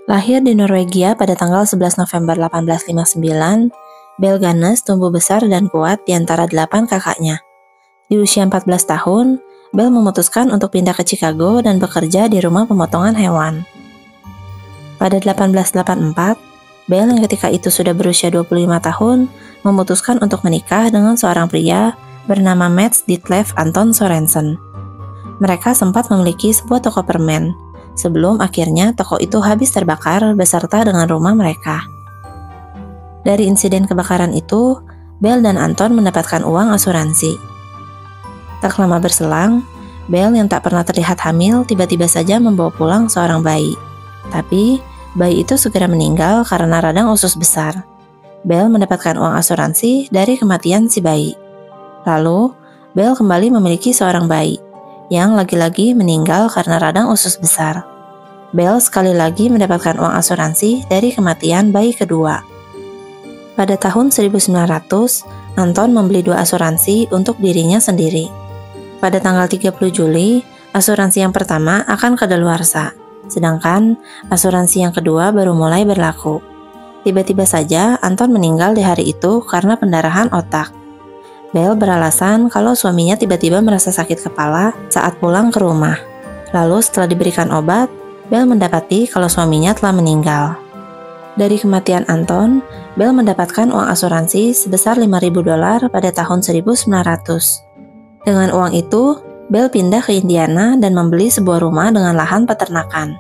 Lahir di Norwegia pada tanggal 11 November 1859, Bell Gunness tumbuh besar dan kuat di antara 8 kakaknya. Di usia 14 tahun, Bell memutuskan untuk pindah ke Chicago dan bekerja di rumah pemotongan hewan. Pada 1884, Bell yang ketika itu sudah berusia 25 tahun, memutuskan untuk menikah dengan seorang pria bernama Mats Ditlev Anton Sorensen. Mereka sempat memiliki sebuah toko permen, sebelum akhirnya toko itu habis terbakar beserta dengan rumah mereka. Dari insiden kebakaran itu, Bell dan Anton mendapatkan uang asuransi. Tak lama berselang, Bell yang tak pernah terlihat hamil tiba-tiba saja membawa pulang seorang bayi. Tapi, bayi itu segera meninggal karena radang usus besar. Bell mendapatkan uang asuransi dari kematian si bayi. Lalu, Bell kembali memiliki seorang bayi, yang lagi-lagi meninggal karena radang usus besar. Bell sekali lagi mendapatkan uang asuransi dari kematian bayi kedua. Pada tahun 1900, Anton membeli 2 asuransi untuk dirinya sendiri. Pada tanggal 30 Juli, asuransi yang pertama akan kadaluarsa, sedangkan asuransi yang kedua baru mulai berlaku. Tiba-tiba saja Anton meninggal di hari itu karena pendarahan otak. Bell beralasan kalau suaminya tiba-tiba merasa sakit kepala saat pulang ke rumah. Lalu setelah diberikan obat, Bell mendapati kalau suaminya telah meninggal. Dari kematian Anton, Bell mendapatkan uang asuransi sebesar $5.000 pada tahun 1900. Dengan uang itu, Bell pindah ke Indiana dan membeli sebuah rumah dengan lahan peternakan.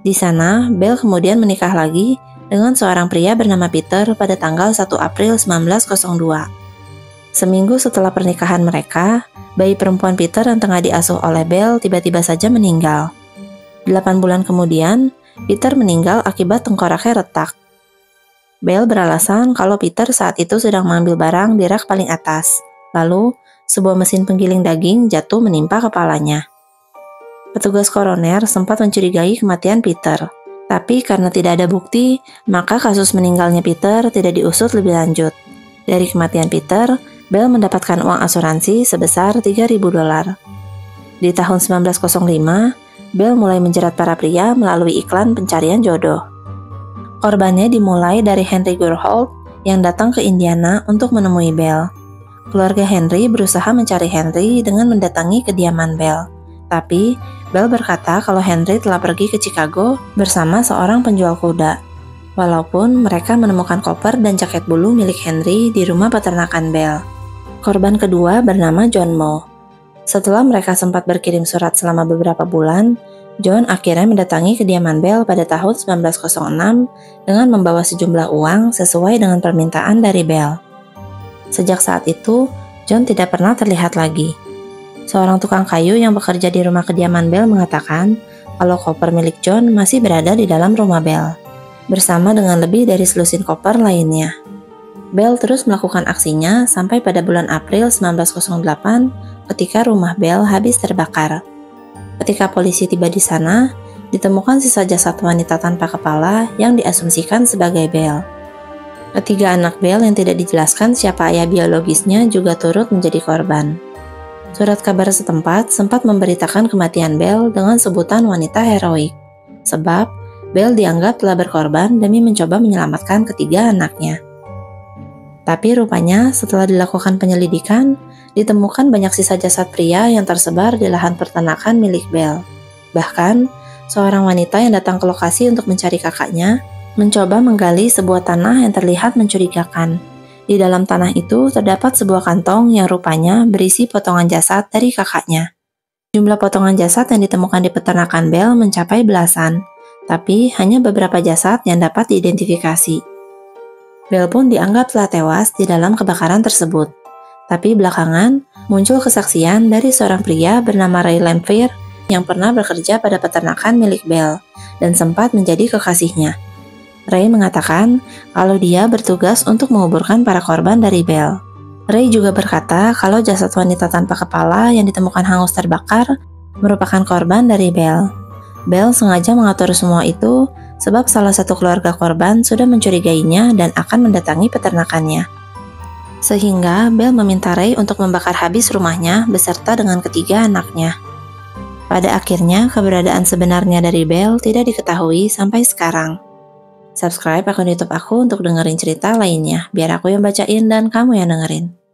Di sana, Bell kemudian menikah lagi dengan seorang pria bernama Peter pada tanggal 1 April 1902. Seminggu setelah pernikahan mereka, bayi perempuan Peter yang tengah diasuh oleh Bell tiba-tiba saja meninggal. 8 bulan kemudian, Peter meninggal akibat tengkoraknya retak. Bell beralasan kalau Peter saat itu sedang mengambil barang di rak paling atas. Lalu, sebuah mesin penggiling daging jatuh menimpa kepalanya. Petugas koroner sempat mencurigai kematian Peter. Tapi karena tidak ada bukti, maka kasus meninggalnya Peter tidak diusut lebih lanjut. Dari kematian Peter, Bell mendapatkan uang asuransi sebesar $3.000. Di tahun 1905, Bell mulai menjerat para pria melalui iklan pencarian jodoh. Korbannya dimulai dari Henry Gerhold yang datang ke Indiana untuk menemui Bell. Keluarga Henry berusaha mencari Henry dengan mendatangi kediaman Bell. Tapi, Bell berkata kalau Henry telah pergi ke Chicago bersama seorang penjual kuda. Walaupun mereka menemukan koper dan jaket bulu milik Henry di rumah peternakan Bell. Korban kedua bernama John Moe. Setelah mereka sempat berkirim surat selama beberapa bulan, John akhirnya mendatangi kediaman Bell pada tahun 1906 dengan membawa sejumlah uang sesuai dengan permintaan dari Bell. Sejak saat itu, John tidak pernah terlihat lagi. Seorang tukang kayu yang bekerja di rumah kediaman Bell mengatakan kalau koper milik John masih berada di dalam rumah Bell, bersama dengan lebih dari selusin koper lainnya. Bell terus melakukan aksinya sampai pada bulan April 1908 ketika rumah Bell habis terbakar. Ketika polisi tiba di sana, ditemukan sisa jasad wanita tanpa kepala yang diasumsikan sebagai Bell. Ketiga anak Bell yang tidak dijelaskan siapa ayah biologisnya juga turut menjadi korban. Surat kabar setempat sempat memberitakan kematian Bell dengan sebutan wanita heroik, sebab Bell dianggap telah berkorban demi mencoba menyelamatkan ketiga anaknya. Tapi rupanya setelah dilakukan penyelidikan, ditemukan banyak sisa jasad pria yang tersebar di lahan peternakan milik Bell. Bahkan, seorang wanita yang datang ke lokasi untuk mencari kakaknya, mencoba menggali sebuah tanah yang terlihat mencurigakan. Di dalam tanah itu terdapat sebuah kantong yang rupanya berisi potongan jasad dari kakaknya. Jumlah potongan jasad yang ditemukan di peternakan Bell mencapai belasan, tapi hanya beberapa jasad yang dapat diidentifikasi. Bell pun dianggap telah tewas di dalam kebakaran tersebut. Tapi belakangan muncul kesaksian dari seorang pria bernama Ray Lamphere yang pernah bekerja pada peternakan milik Bell dan sempat menjadi kekasihnya. Ray mengatakan kalau dia bertugas untuk menguburkan para korban dari Bell. Ray juga berkata kalau jasad wanita tanpa kepala yang ditemukan hangus terbakar merupakan korban dari Bell. Bell sengaja mengatur semua itu sebab salah satu keluarga korban sudah mencurigainya dan akan mendatangi peternakannya. Sehingga Bell meminta Ray untuk membakar habis rumahnya beserta dengan ketiga anaknya. Pada akhirnya, keberadaan sebenarnya dari Belle tidak diketahui sampai sekarang. Subscribe akun YouTube aku untuk dengerin cerita lainnya, biar aku yang bacain dan kamu yang dengerin.